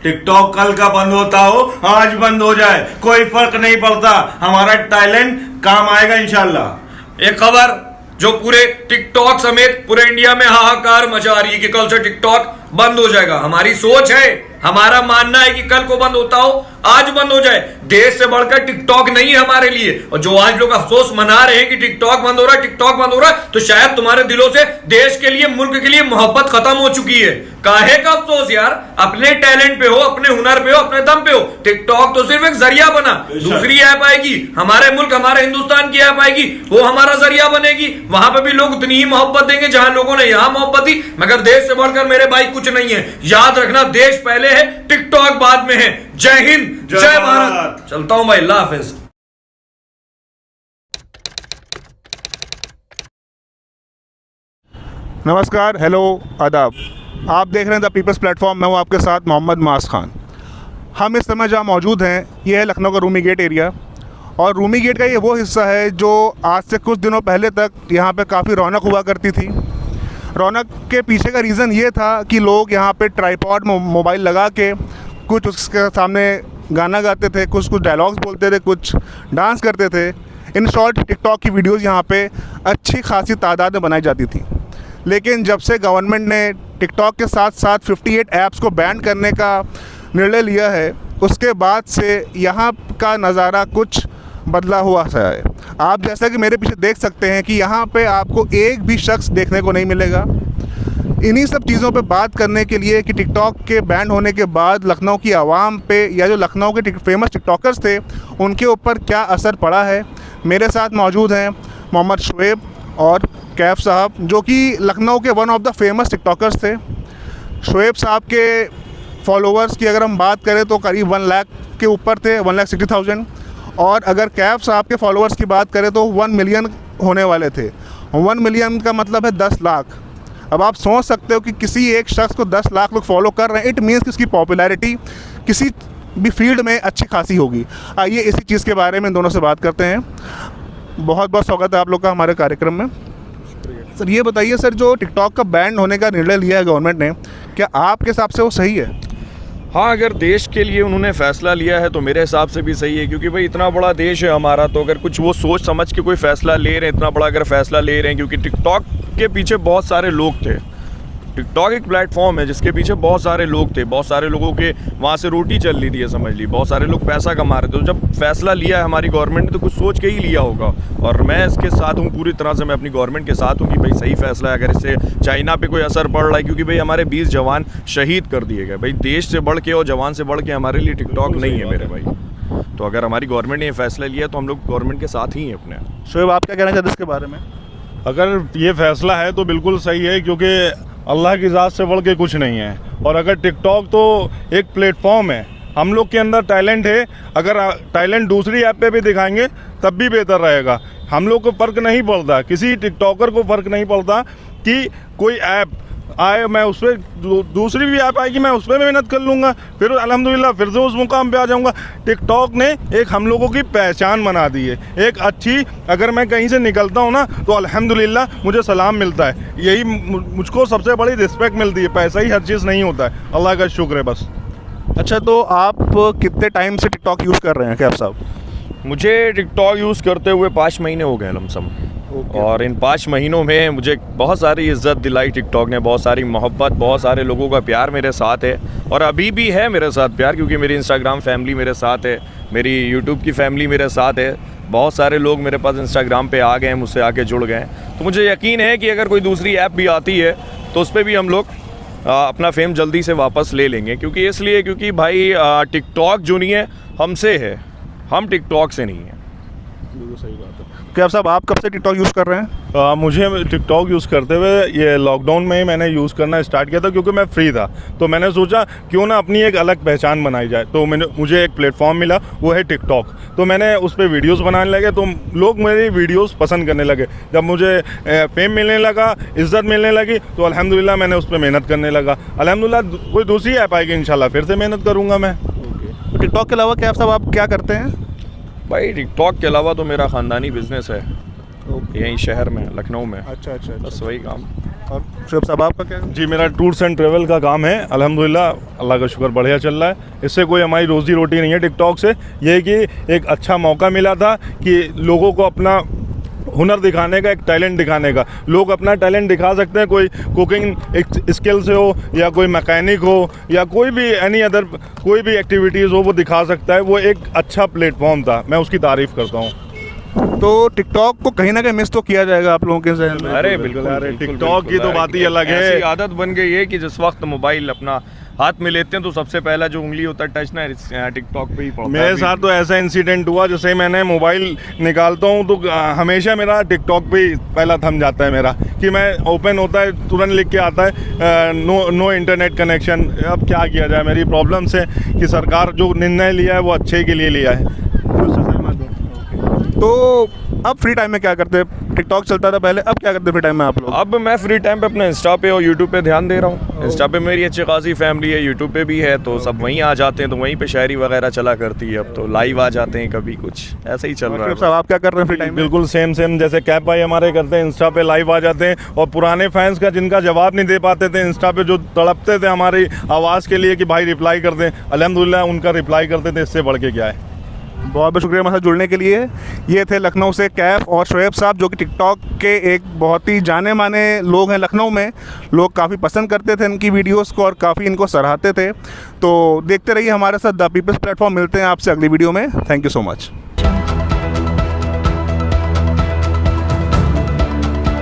TikTok कल का बंद होता हो, आज बंद हो जाए, कोई फर्क नहीं पड़ता। हमारा टैलेंट काम आएगा इंशाल्लाह। एक खबर जो पूरे टिकटॉक समेत पूरे इंडिया में हाहाकार मचा रही है कि कल से टिकटॉक बंद हो जाएगा। हमारी सोच है, हमारा मानना है कि कल को बंद होता हो, आज बंद हो जाए। देश से बढ़कर टिकटॉक नहीं है हमारे लिए। और जो आज लोग अफसोस मना रहे हैं कि टिकटॉक बंद हो रहा है, टिकटॉक बंद हो रहा है, तो शायद तुम्हारे दिलों से देश के लिए, मुल्क के लिए मोहब्बत खत्म हो चुकी है। काहे का अफसोस यार? अपने टैलेंट पे हो, अपने हुनर पे हो, अपने दम पे हो। टिकटॉक तो सिर्फ एक जरिया बना, दूसरी ऐप आएगी, हमारे मुल्क, हमारे हिंदुस्तान की ऐप आएगी, वो हमारा जरिया बनेगी। वहां पे भी लोग उतनी ही मोहब्बत देंगे जहां लोगों ने यहां मोहब्बत दी। मगर देश से बढ़कर मेरे भाई कुछ नहीं है। याद रखना, देश पहले है, टिकटॉक बाद में है। जय हिंद, जय भारत। चलता हूं भाई, अल्लाह हाफिज। नमस्कार, हेलो, आदाब। आप देख रहे हैं द पीपल्स प्लेटफॉर्म। मैं हूं आपके साथ मोहम्मद मास खान। हम इस समय जहां मौजूद हैं, ये है लखनऊ का रूमी गेट एरिया। और रूमी गेट का ये वो हिस्सा है जो आज से कुछ दिनों पहले तक यहाँ पे काफ़ी रौनक हुआ करती थी। रौनक के पीछे का रीज़न ये था कि लोग यहाँ पे ट्राइपॉड मोबाइल लगा के कुछ उसके सामने गाना गाते थे, कुछ डायलॉग्स बोलते थे, कुछ डांस करते थे। इन शॉर्ट टिकटॉक की वीडियोज़ यहाँ पे अच्छी खासी तादाद में बनाई जाती थी। लेकिन जब से गवर्नमेंट ने टिकटॉक के साथ साथ 58 ऐप्स को बैन करने का निर्णय लिया है, उसके बाद से यहाँ का नज़ारा कुछ बदला हुआ सा है। आप जैसा कि मेरे पीछे देख सकते हैं कि यहाँ पे आपको एक भी शख्स देखने को नहीं मिलेगा। इन्हीं सब चीज़ों पे बात करने के लिए कि टिकटॉक के बैन होने के बाद लखनऊ की आवाम पे या जो लखनऊ के फेमस टिकटॉकर्स थे उनके ऊपर क्या असर पड़ा है, मेरे साथ मौजूद हैं मोहम्मद शुएब और कैफ साहब, जो कि लखनऊ के one of the famous TikTokers थे। शुएब साहब के फॉलोअर्स की अगर हम बात करें तो करीब 1 लाख के ऊपर थे, 1,60,000। और अगर कैफ साहब के फॉलोअर्स की बात करें तो 1 मिलियन होने वाले थे। 1 मिलियन का मतलब है 10 लाख। अब आप सोच सकते हो कि किसी एक शख्स को 10 लाख लोग फॉलो कर रहे हैं, इट मीन्स कि उसकी पॉपुलैरिटी किसी भी फील्ड में अच्छी खासी होगी। आइए इसी चीज़ के बारे में दोनों से बात करते हैं। बहुत बहुत स्वागत है आप लोग का हमारे कार्यक्रम में। सर ये बताइए, सर जो टिकटॉक का बैन होने का निर्णय लिया है गवर्नमेंट ने, क्या आपके हिसाब से वो सही है? हाँ, अगर देश के लिए उन्होंने फैसला लिया है तो मेरे हिसाब से भी सही है, क्योंकि भाई इतना बड़ा देश है हमारा, तो अगर कुछ वो सोच समझ के कोई फ़ैसला ले रहे हैं, इतना बड़ा अगर फ़ैसला ले रहे हैं, क्योंकि टिकटॉक के पीछे बहुत सारे लोग थे। टिकटॉक एक प्लेटफॉर्म है जिसके पीछे बहुत सारे लोग थे, बहुत सारे लोगों के वहाँ से रोटी चल रही थी, है समझ ली, बहुत सारे लोग पैसा कमा रहे थे। तो जब फैसला लिया है हमारी गवर्नमेंट ने तो कुछ सोच के ही लिया होगा, और मैं इसके साथ हूँ, पूरी तरह से मैं अपनी गवर्नमेंट के साथ हूँ कि भाई सही फैसला है। अगर इससे चाइना पे कोई असर पड़ रहा है, क्योंकि भाई हमारे 20 जवान शहीद कर दिए गए, भाई देश से बढ़ के और जवान से बढ़ के हमारे लिए टिकटॉक नहीं है मेरे भाई। तो अगर हमारी गवर्नमेंट ने ये फैसला लिया तो हम लोग गवर्नमेंट के साथ ही हैं अपने। शुएब, आप क्या कहना चाहते हैं इसके बारे में? अगर ये फैसला है तो बिल्कुल सही है, क्योंकि अल्लाह की ज़ात से बढ़ के कुछ नहीं है। और अगर टिकटॉक तो एक प्लेटफॉर्म है, हम लोग के अंदर टैलेंट है, अगर टैलेंट दूसरी ऐप पे भी दिखाएंगे तब भी बेहतर रहेगा। हम लोग को फ़र्क नहीं पड़ता, किसी टिकटॉकर को फ़र्क नहीं पड़ता कि कोई ऐप आए, मैं उस पर दूसरी भी ऐप आएगी मैं उस पर मेहनत कर लूँगा, फिर अल्हम्दुलिल्लाह फिर से उस मुकाम पे आ जाऊँगा। टिकटॉक ने एक हम लोगों की पहचान बना दी है, एक अच्छी, अगर मैं कहीं से निकलता हूँ ना तो अल्हम्दुलिल्लाह मुझे सलाम मिलता है, यही मुझको सबसे बड़ी रिस्पेक्ट मिलती है। पैसा ही हर चीज़ नहीं होता है, अल्लाह का शुक्र है बस। अच्छा, तो आप कितने टाइम से टिकटॉक यूज़ कर रहे हैं कैफ साहब? मुझे टिकटॉक यूज़ करते हुए 5 महीने हो गए लमसम। और इन 5 महीनों में मुझे बहुत सारी इज़्ज़त दिलाई टिकटॉक ने, बहुत सारी मोहब्बत, बहुत सारे लोगों का प्यार मेरे साथ है, और अभी भी है मेरे साथ प्यार, क्योंकि मेरी इंस्टाग्राम फैमिली मेरे साथ है, मेरी यूट्यूब की फैमिली मेरे साथ है। बहुत सारे लोग मेरे पास इंस्टाग्राम पे आ गए हैं, मुझसे आके जुड़ गए हैं। तो मुझे यकीन है कि अगर कोई दूसरी ऐप भी आती है तो उस पर भी हम लोग अपना फेम जल्दी से वापस ले लेंगे, क्योंकि इसलिए क्योंकि भाई टिकटॉक जो नहीं है हमसे है, हम टिकटॉक से नहीं हैं। बिल्कुल सही बात है। कैफ साहब, आप कब से टिकटॉक यूज़ कर रहे हैं? मुझे टिकटॉक यूज़ करते हुए ये लॉकडाउन में ही मैंने यूज़ करना स्टार्ट किया था, क्योंकि मैं फ्री था। तो मैंने सोचा क्यों ना अपनी एक अलग पहचान बनाई जाए, तो मुझे एक प्लेटफॉर्म मिला, वो है टिकटॉक। तो मैंने उस पर वीडियोस बनाने लगे, तो लोग मेरी वीडियोस पसंद करने लगे। जब मुझे फेम मिलने लगा, इज़्ज़त मिलने लगी, तो अल्हम्दुलिल्लाह मैंने उस पर मेहनत करने लगा। अल्हम्दुलिल्लाह कोई दूसरी ऐप आएगी इंशाल्लाह फिर से मेहनत करूँगा मैं। तो टिकटॉक के अलावा कैफ साहब आप क्या करते हैं? भाई टिकटॉक के अलावा तो मेरा ख़ानदानी बिजनेस है यहीं शहर में, लखनऊ में। अच्छा। बस वही काम। और शुएब साहब आपका क्या है? जी मेरा टूर्स एंड ट्रेवल का काम है, अल्हम्दुलिल्लाह अल्लाह का शुक्र बढ़िया चल रहा है। इससे कोई हमारी रोज़ी रोटी नहीं है टिकटॉक से। ये है कि एक अच्छा मौका मिला था कि लोगों को अपना हुनर दिखाने का, एक टैलेंट दिखाने का। लोग अपना टैलेंट दिखा सकते हैं, कोई कुकिंग एक स्किल से हो या कोई मैकेनिक हो या कोई भी एनी अदर कोई भी एक्टिविटीज़ हो वो दिखा सकता है। वो एक अच्छा प्लेटफॉर्म था, मैं उसकी तारीफ़ करता हूँ। तो टिकटॉक को कहीं ना कहीं मिस तो किया जाएगा आप लोगों के जहन में? अरे बिल्कुल, अरे बिल्कुल, टिकटॉक की तो बिल्कुल। बात ही अलग है। ऐसी आदत बन गई है कि जिस वक्त मोबाइल अपना हाथ में लेते हैं तो सबसे पहला जो उंगली होता है टच ना टिकटॉक पे ही पड़ता है। मेरे साथ तो ऐसा इंसिडेंट हुआ, जैसे मैंने मोबाइल निकालता हूँ तो हमेशा मेरा टिकटॉक पे ही पहला थम जाता है मेरा, कि मैं ओपन होता है तुरंत लिख के आता है नो इंटरनेट कनेक्शन। अब क्या किया जाए, मेरी प्रॉब्लम से कि सरकार जो निर्णय लिया है वो अच्छे के लिए लिया है। तो अब फ्री टाइम में क्या करते हैं? टिकटॉक चलता था पहले, अब क्या करते हैं फ्री टाइम में आप लोग? अब मैं फ्री टाइम पे अपने इंस्टा पे और यूट्यूब पे ध्यान दे रहा हूँ। इंस्टा पे मेरी अच्छी खासी फैमिली है, यूट्यूब पे भी है, तो सब वहीं आ जाते हैं, तो वहीं पे शायरी वगैरह चला करती है। अब तो लाइव आ जाते हैं, कभी कुछ ऐसा ही चल रहा शुएब है। साहब आप क्या कर रहे हैं फ्री टाइम में? बिल्कुल सेम जैसे कैप भाई हमारे करते हैं, इंस्टा पे लाइव आ जाते हैं। और पुराने फैंस का जिनका जवाब नहीं दे पाते थे इंस्टा पे, जो तड़पते थे हमारी आवाज़ के लिए कि भाई रिप्लाई कर दें, अल्हम्दुलिल्लाह उनका रिप्लाई करते थे। इससे बढ़ के क्या है। बहुत बहुत शुक्रिया हमारे साथ जुड़ने के लिए। ये थे लखनऊ से कैफ और शुएब साहब, जो कि टिकटॉक के एक बहुत ही जाने माने लोग हैं लखनऊ में। लोग काफ़ी पसंद करते थे इनकी वीडियोस को और काफ़ी इनको सराहते थे। तो देखते रहिए हमारे साथ द पीपल्स प्लेटफॉर्म। मिलते हैं आपसे अगली वीडियो में। Thank you so much.